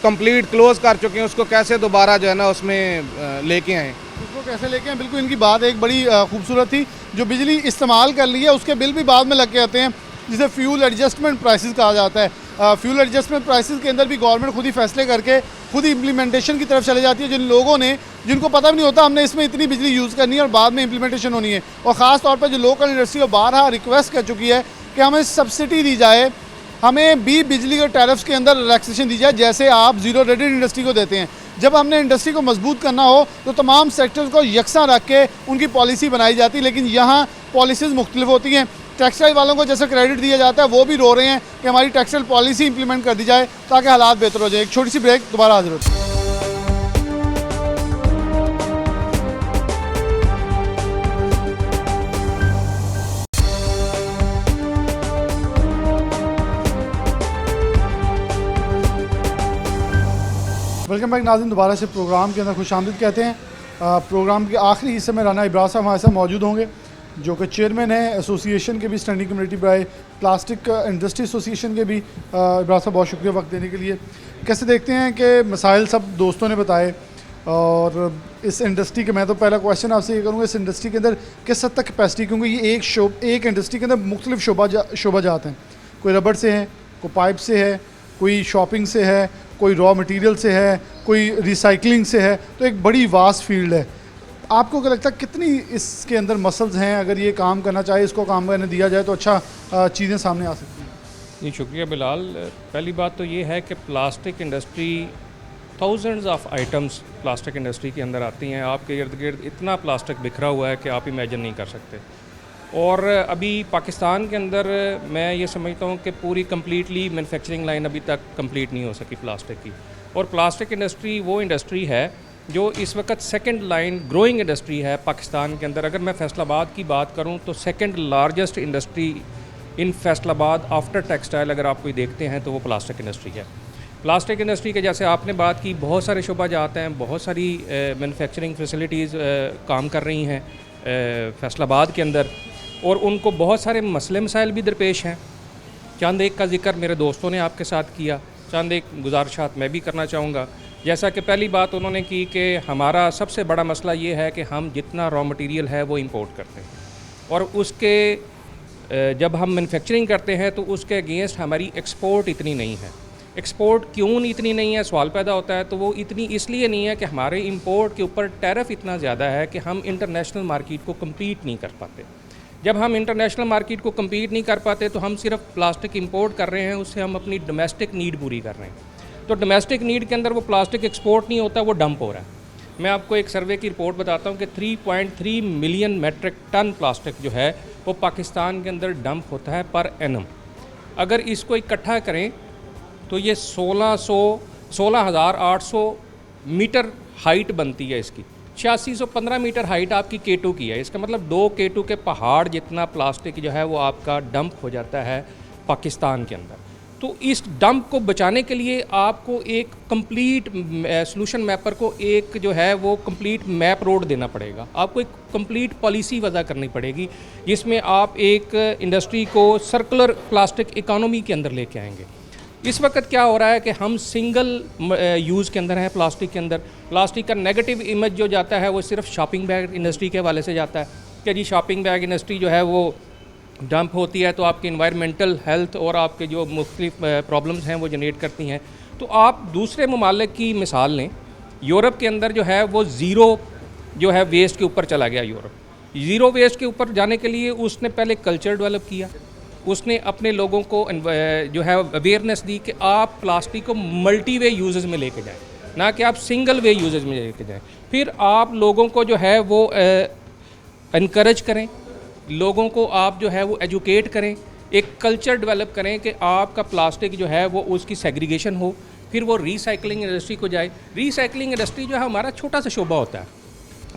कंप्लीट क्लोज कर चुके हैं, उसको कैसे दोबारा जो है ना उसमें लेके आएँ, उसको कैसे लेके आएँ। बिल्कुल इनकी बात एक बड़ी खूबसूरत थी। जो बिजली इस्तेमाल कर ली है उसके बिल भी बाद में लग के आते हैं, जिसे फ्यूल एडजस्टमेंट प्राइसेस कहा जाता है। फ्यूल एडजस्टमेंट प्राइसेस के अंदर भी गवर्नमेंट खुद ही फैसले करके खुद ही इम्प्लीमेंटेशन की तरफ चले जाती है। जिन लोगों ने जिनको पता भी नहीं होता हमने इसमें इतनी बिजली यूज़ करनी है और बाद में इम्प्लीमेंटेशन होनी है। और ख़ास तौर पर जो लोकल इंडस्ट्री और बारहा रिक्वेस्ट कर चुकी है कि हमें सब्सिडी दी जाए, हमें भी बिजली के टैरिफ्स के अंदर रिलैक्सेशन दी जाए जैसे आप ज़ीरो रेटेड इंडस्ट्री को देते हैं। जब हमने इंडस्ट्री को मजबूत करना हो तो तमाम सेक्टर्स को यकसा रख के उनकी पॉलिसी बनाई जाती है, लेकिन यहाँ पॉलिसीज़ मुख्तलिफ होती हैं। टेक्सटाइल वालों को जैसे क्रेडिट दिया जाता है वो भी रो रहे हैं कि हमारी टेक्सटाइल पॉलिसी इंप्लीमेंट कर दी जाए ताकि हालात बेहतर हो जाए। एक छोटी सी ब्रेक, दोबारा हाजिर होती है। वेलकम बैक नाज़रीन, दोबारा से प्रोग्राम के अंदर खुशामदीद कहते हैं। प्रोग्राम के आखिरी हिस्से में राना इब्रार साहब हमारे साथ मौजूद होंगे जो कि चेयरमैन है एसोसिएशन के भी, standing committee bye plastic industry association के भी। इब्रार साहब बहुत शुक्रिया वक्त देने के लिए। कैसे देखते हैं कि मसाइल सब दोस्तों ने बताए और इस इंडस्ट्री के, मैं तो पहला क्वेश्चन आपसे ये करूँगा, इस इंडस्ट्री के अंदर किस हद तक कैपेसिटी, क्योंकि ये एक इंडस्ट्री के अंदर मुख्तलिफ शोबा जात हैं, कोई रबड़ से है, कोई पाइप से है, कोई शॉपिंग से है, कोई रॉ मटेरियल से है, कोई रिसाइकलिंग से है, तो एक बड़ी वास्ट फील्ड है। आपको क्या लगता है कितनी इसके अंदर मसल्स हैं, अगर ये काम करना चाहे, इसको काम करने दिया जाए तो अच्छा चीज़ें सामने आ सकती हैं? जी शुक्रिया बिलाल। पहली बात तो ये है कि plastic industry, thousands of items plastic industry के अंदर आती हैं। आपके इर्द गिर्द इतना प्लास्टिक बिखरा हुआ है कि आप इमेजिन नहीं कर सकते। और अभी पाकिस्तान के अंदर मैं ये समझता हूँ कि पूरी कम्प्लीटली मैन्युफैक्चरिंग लाइन अभी तक कंप्लीट नहीं हो सकी प्लास्टिक की। और प्लास्टिक इंडस्ट्री वो इंडस्ट्री है जो इस वक्त सेकंड लाइन ग्रोइंग इंडस्ट्री है पाकिस्तान के अंदर। अगर मैं फैसलाबाद की बात करूँ तो second largest industry in Faisalabad after textile अगर आप कोई देखते हैं तो वो प्लास्टिक इंडस्ट्री है। प्लास्टिक इंडस्ट्री के जैसे आपने बात की, बहुत सारे शोबा जात हैं, बहुत सारी मैन्युफैक्चरिंग फैसिलिटीज़ काम कर रही हैं फैसलाबाद के अंदर, और उनको बहुत सारे मसले मसाइल भी दरपेश हैं। चंद एक का जिक्र मेरे दोस्तों ने आपके साथ किया, चंद एक गुजारिशात मैं भी करना चाहूँगा। जैसा कि पहली बात उन्होंने की कि हमारा सबसे बड़ा मसला ये है कि हम जितना रॉ मटेरियल है वो इंपोर्ट करते हैं, और उसके जब हम मैन्युफैक्चरिंग करते हैं तो उसके अगेंस्ट हमारी एक्सपोर्ट इतनी नहीं है। एक्सपोर्ट क्यों इतनी नहीं है सवाल पैदा होता है, तो वो इतनी इसलिए नहीं है कि हमारे इंपोर्ट के ऊपर टैरिफ इतना ज़्यादा है कि हम इंटरनेशनल मार्केट को कम्पीट नहीं कर पाते। जब हम इंटरनेशनल मार्केट को कम्पीट नहीं कर पाते तो हम सिर्फ प्लास्टिक इंपोर्ट कर रहे हैं, उससे हम अपनी डोमेस्टिक नीड पूरी कर रहे हैं। तो डोमेस्टिक नीड के अंदर वो प्लास्टिक एक्सपोर्ट नहीं होता, वो डंप हो रहा है। मैं आपको एक सर्वे की रिपोर्ट बताता हूँ कि 3.3 मिलियन मेट्रिक टन प्लास्टिक जो है वो पाकिस्तान के अंदर डंप होता है पर एनम। अगर इसको इकट्ठा करें तो ये 16,800 मीटर हाइट बनती है इसकी। 8615 मीटर हाइट आपकी K2 की है। इसका मतलब 2 K2 के पहाड़ जितना प्लास्टिक जो है वो आपका डंप हो जाता है पाकिस्तान के अंदर। तो इस डंप को बचाने के लिए आपको एक कंप्लीट सॉल्यूशन मैपर को एक जो है वो कंप्लीट मैप रोड देना पड़ेगा। आपको एक कंप्लीट पॉलिसी वज़ा करनी पड़ेगी जिसमें आप एक इंडस्ट्री को सर्कुलर प्लास्टिक इकोनॉमी के अंदर लेके आएंगे। इस वक्त क्या हो रहा है कि हम सिंगल यूज़ के अंदर हैं प्लास्टिक के अंदर। प्लास्टिक का नेगेटिव इमेज जो जाता है वो सिर्फ शॉपिंग बैग इंडस्ट्री के हवाले से जाता है कि जी शॉपिंग बैग इंडस्ट्री जो है वो डंप होती है तो आपकी इन्वायरमेंटल हेल्थ और आपके जो मुख्तलिफ प्रॉब्लम्स हैं वो जनरेट करती हैं। तो आप दूसरे ममालिक की मिसाल लें, यूरोप के अंदर जो है वो ज़ीरो जो है वेस्ट के ऊपर चला गया। यूरोप ज़ीरो वेस्ट के ऊपर जाने के लिए उसने पहले कल्चर डेवलप किया, उसने अपने लोगों को जो है अवेयरनेस दी कि आप प्लास्टिक को मल्टी वे यूजेस में लेके जाएं, ना कि आप सिंगल वे यूजेस में लेके जाएं। फिर आप लोगों को जो है वो इनकरेज करें, लोगों को आप जो है वो एजुकेट करें, एक कल्चर डेवलप करें कि आपका प्लास्टिक जो है वो उसकी सेग्रीगेशन हो, फिर वो रिसाइकलिंग इंडस्ट्री को जाए। रिसाइकलिंग इंडस्ट्री जो है हमारा छोटा सा शोबा होता है।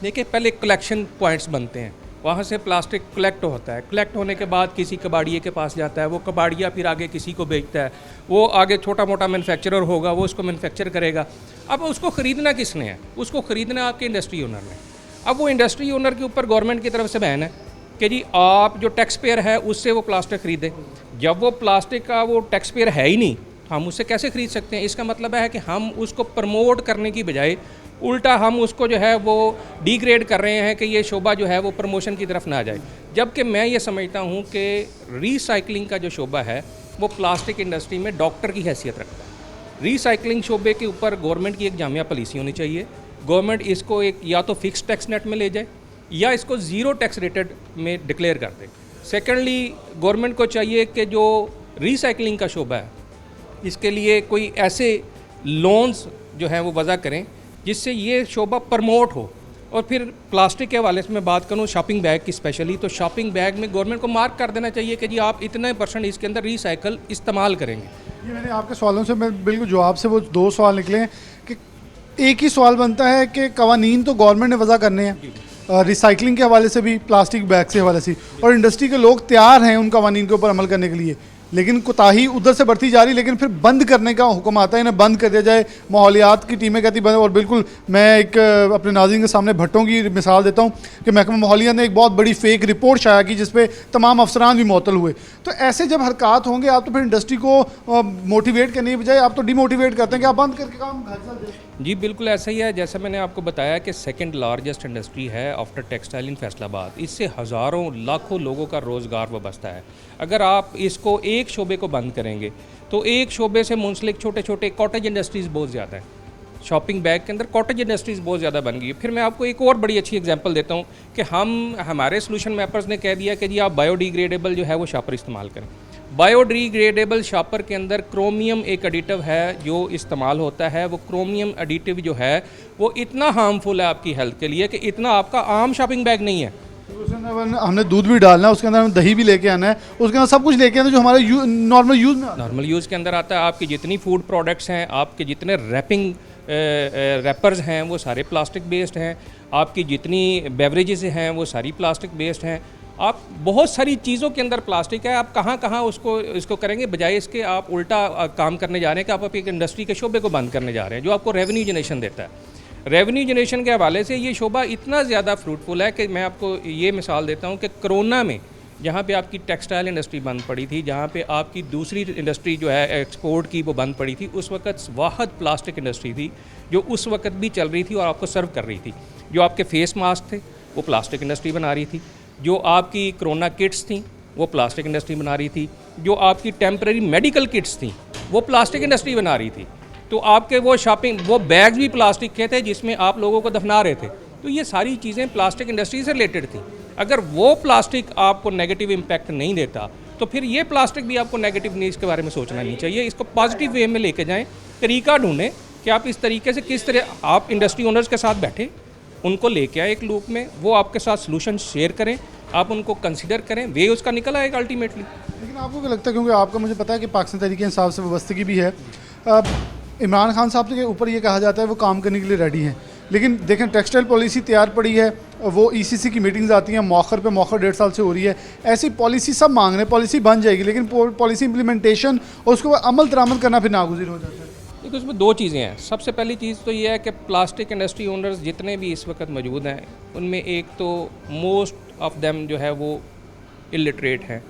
देखिए पहले कलेक्शन पॉइंट्स बनते हैं, वहाँ से प्लास्टिक कलेक्ट होता है, कलेक्ट होने के बाद किसी कबाड़िए के पास जाता है, वो कबाड़िया फिर आगे किसी को बेचता है, वो आगे छोटा मोटा मैन्युफैक्चरर होगा वो उसको मैन्युफैक्चर करेगा। अब उसको ख़रीदना किसने है? उसको ख़रीदना आपके इंडस्ट्री ओनर ने। अब वो इंडस्ट्री ओनर के ऊपर गवर्नमेंट की तरफ से बैन है कि जी आप जो टैक्स पेयर है उससे वो प्लास्टिक ख़रीदें। जब वो प्लास्टिक का वो टैक्स पेयर है ही नहीं, हम उससे कैसे ख़रीद सकते हैं? इसका मतलब है कि हम उसको प्रमोट करने की बजाय उल्टा हम उसको जो है वो डिग्रेड कर रहे हैं कि ये शोबा जो है वो प्रमोशन की तरफ ना जाए। जबकि मैं ये समझता हूँ कि रिसाइकलिंग का जो शोबा है वो प्लास्टिक इंडस्ट्री में डॉक्टर की हैसियत रखता है। रिसाइकलिंग शोबे के ऊपर गवर्नमेंट की एक जामिया पॉलिसी होनी चाहिए गवर्नमेंट इसको एक या तो फिक्स टैक्स नेट में ले जाए या इसको ज़ीरो टैक्स रेटेड में डिक्लेयर कर दे। सेकेंडली गवर्नमेंट को चाहिए कि जो रिसाइकलिंग का शोबा है इसके लिए कोई ऐसे लोन्स जो हैं वो वज़ा करें जिससे ये शोबा प्रमोट हो। और फिर प्लास्टिक के हवाले से मैं बात करूँ शॉपिंग बैग की स्पेशली, तो शॉपिंग बैग में गवर्नमेंट को मार्क कर देना चाहिए कि जी आप इतने % इसके अंदर रिसाइकल इस्तेमाल करेंगे। ये मैंने आपके सवालों से मैं बिल्कुल जवाब से वो 2 सवाल निकले हैं कि एक ही सवाल बनता है कि कवानीन तो गवर्नमेंट ने वज़ा करने हैं रिसाइकलिंग के हवाले से भी, प्लास्टिक बैग से हवाले से, और इंडस्ट्री के लोग तैयार हैं उन कवानीन के ऊपर अमल करने के लिए, लेकिन कोताही उधर से बढ़ती जा रही, लेकिन फिर बंद करने का हुक्म आता है, इन्हें बंद कर दिया जाए। माहौलियात की टीमें कहती बंद। और बिल्कुल मैं एक अपने नाज़रीन के सामने भट्टों की मिसाल देता हूँ कि महकमा माहौलियात ने एक बहुत बड़ी फेक रिपोर्ट शाया की जिसपे तमाम अफसरान भी मुअत्तल हुए। तो ऐसे जब हरकत होंगे आप तो फिर इंडस्ट्री को मोटिवेट करने की बजाय आप तो डिमोटिवेट करते हैं कि आप बंद करके काम घर चल दें। जी बिल्कुल ऐसा ही है। जैसा मैंने आपको बताया कि सेकंड लार्जेस्ट इंडस्ट्री है आफ्टर टेक्सटाइल इन फैसलाबाद। इससे हज़ारों लाखों लोगों का रोज़गार वाबस्ता है। अगर आप इसको एक शोबे को बंद करेंगे तो एक शोबे से मुंसलिक छोटे छोटे कॉटेज इंडस्ट्रीज़ बहुत ज़्यादा है। शॉपिंग बैग के अंदर कॉटेज इंडस्ट्रीज़ बहुत ज़्यादा बन गई है। फिर मैं आपको एक और बड़ी अच्छी एग्जांपल देता हूँ कि हमारे सोल्यूशन मैपर्स ने कह दिया कि जी आप बायोडिग्रेडेबल जो है वो शॉपर इस्तेमाल करें। बायोडिग्रेडेबल शॉपर के अंदर क्रोमियम एक एडिटिव है जो इस्तेमाल होता है। वो क्रोमियम एडिटिव जो है वो इतना हार्मफुल है आपकी हेल्थ के लिए कि इतना आपका आम शॉपिंग बैग नहीं है। उसके अंदर हमने दूध भी डालना है, उसके अंदर हमें दही भी लेके आना है, उसके अंदर सब कुछ लेके आना है जो हमारे नॉर्मल यूज़ में नॉर्मल यूज़ के अंदर आता है। आपकी जितनी फूड प्रोडक्ट्स हैं, आपके जितने रैपिंग रैपर्स हैं वो सारे प्लास्टिक बेस्ड हैं। आपकी जितनी बेवरेजेस हैं वो सारी प्लास्टिक बेस्ड हैं। आप बहुत सारी चीज़ों के अंदर प्लास्टिक है। आप कहाँ इसको करेंगे, बजाय इसके आप उल्टा काम करने जा रहे हैं कि आप एक इंडस्ट्री के शोबे को बंद करने जा रहे हैं जो आपको रेवेन्यू जनरेशन देता है। रेवेन्यू जनरेशन के हवाले से ये शोबा इतना ज़्यादा फ्रूटफुल है कि मैं आपको ये मिसाल देता हूँ कि कोरोना में जहाँ पे आपकी टेक्सटाइल इंडस्ट्री बंद पड़ी थी, जहाँ पे आपकी दूसरी इंडस्ट्री जो है एक्सपोर्ट की वो बंद पड़ी थी, उस वक्त वाहद प्लास्टिक इंडस्ट्री थी जो उस वक्त भी चल रही थी और आपको सर्व कर रही थी। जो आपके फेस मास्क थे वो प्लास्टिक इंडस्ट्री बना रही थी। जो आपकी कोरोना किट्स थी वो प्लास्टिक इंडस्ट्री बना रही थी। जो आपकी टेम्पररी मेडिकल किट्स थी वो प्लास्टिक इंडस्ट्री बना रही थी। तो आपके वो बैग्स भी प्लास्टिक के थे जिसमें आप लोगों को दफना रहे थे। तो ये सारी चीज़ें प्लास्टिक इंडस्ट्री से रिलेटेड थी। अगर वो प्लास्टिक आपको नेगेटिव इम्पैक्ट नहीं देता तो फिर ये प्लास्टिक भी आपको नेगेटिव नहीं, इसके बारे में सोचना नहीं चाहिए। इसको पॉजिटिव वे में लेके जाएं, तरीका ढूंढें कि आप इस तरीके से किस तरह आप इंडस्ट्री ओनर्स के साथ बैठे, उनको लेके आए एक लूप में, वो आपके साथ सॉल्यूशन शेयर करें, आप उनको कंसिडर करें, वे उसका निकल आएगा अल्टीमेटली। लेकिन आपको क्या लगता है, क्योंकि आपका मुझे पता है कि पाकिस्तान तरीके इंसाफ से वाबस्तगी भी है, इमरान खान साहब के ऊपर ये कहा जाता है वो काम करने के लिए रेडी हैं, लेकिन देखें टेक्सटाइल पॉलिसी तैयार पड़ी है, वो ईसीसी की मीटिंग्स आती हैं मौखर पे मौखर 1.5 साल से हो रही है। ऐसी पॉलिसी सब मांग रहे हैं, पॉलिसी बन जाएगी, लेकिन पॉलिसी इंप्लीमेंटेशन और उसके बाद अमल दरामद करना फिर नागुज़िर हो जाता है। देखिए उसमें 2 चीज़ें हैं। सबसे पहली चीज़ तो ये है कि प्लास्टिक इंडस्ट्री ओनर्स जितने भी इस वक्त मौजूद हैं उनमें एक तो मोस्ट ऑफ देम जो है वो इलिटरेट हैं,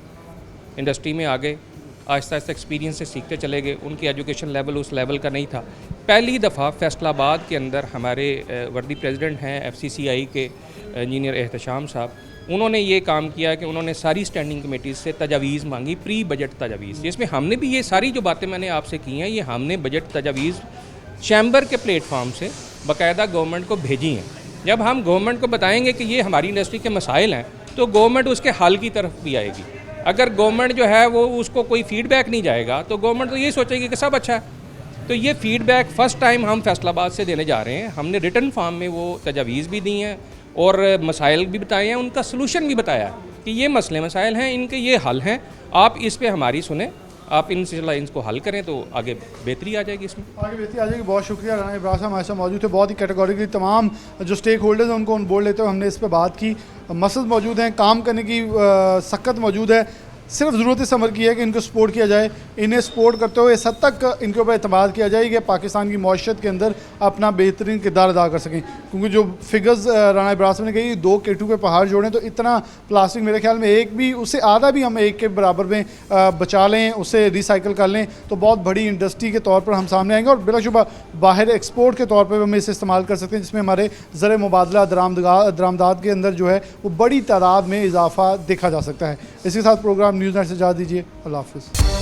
इंडस्ट्री में आगे आहिस्ता आहिस्ता एक्सपीरियंस से सीखते चले गए, उनकी एजुकेशन लेवल उस लेवल का नहीं था। पहली दफ़ा फैसलाबाद के अंदर हमारे वर्दी प्रेसिडेंट हैं FCCI के इंजीनियर एहतशाम साहब, उन्होंने ये काम किया कि उन्होंने सारी स्टैंडिंग कमेटीज़ से तजावीज़ मांगी, प्री बजट तजावीज़, जिसमें हमने भी ये सारी जो बातें मैंने आपसे की हैं ये हमने बजट तजावीज़ चैम्बर के प्लेटफॉर्म से बाकायदा गवर्नमेंट को भेजी हैं। जब हम गवर्नमेंट को बताएंगे कि ये हमारी इंडस्ट्री के मसाइल हैं तो गवर्नमेंट उसके हल की तरफ भी आएगी। अगर गवर्नमेंट जो है वो उसको कोई फीडबैक नहीं जाएगा तो गवर्नमेंट तो ये सोचेगी कि सब अच्छा है। तो ये फीडबैक फ़र्स्ट टाइम हम फैसलाबाद से देने जा रहे हैं। हमने रिटन फॉर्म में वो तजावीज़ भी दी हैं और मसाइल भी बताए हैं, उनका सलूशन भी बताया है कि ये मसले मसाइल हैं, इनके ये हल हैं, आप इस पे हमारी सुने, आप इंशाल्लाह इनको हल करें तो आगे बेहतरी आ जाएगी। इसमें आगे बेहतरी आ जाएगी। बहुत शुक्रिया राना इब्राहिम साहब हमारे साथ मौजूद थे। बहुत ही कैटेगोरिकली तमाम जो स्टेक होल्डर्स हैं उनको ऑन बोर्ड लेते हुए हमने इस पर बात की। मसद मौजूद हैं, काम करने की सख्त मौजूद है, सिर्फ ज़रूरत इस अमर की है कि इनको सपोर्ट किया जाए। इन्हें सपोर्ट करते हुए इस हद तक इनके ऊपर एतमाद किया जाए कि पाकिस्तान की मौशत के अंदर अपना बेहतरीन किरदार अदा कर सकें। क्योंकि जो फिगर्स राना इब्राहिम साहब ने कही 2 K2 के पहाड़ जोड़ें तो इतना प्लास्टिक मेरे ख्याल में एक भी उससे आधा भी हम एक के बराबर में बचा लें, उसे रिसाइकिल कर लें तो बहुत बड़ी इंडस्ट्री के तौर पर हम सामने आएंगे और बिलाशुबा बाहर एक्सपोर्ट के तौर पर हम इसे इस्तेमाल कर सकते हैं, जिसमें हमारे ज़र मुबादला दरामदाद के अंदर जो है वो बड़ी तादाद में इजाफा देखा जा सकता है। इसी के साथ प्रोग्राम न्यूज़ नाइट से इजाज़त दीजिए। अल्लाह हाफ़िज़।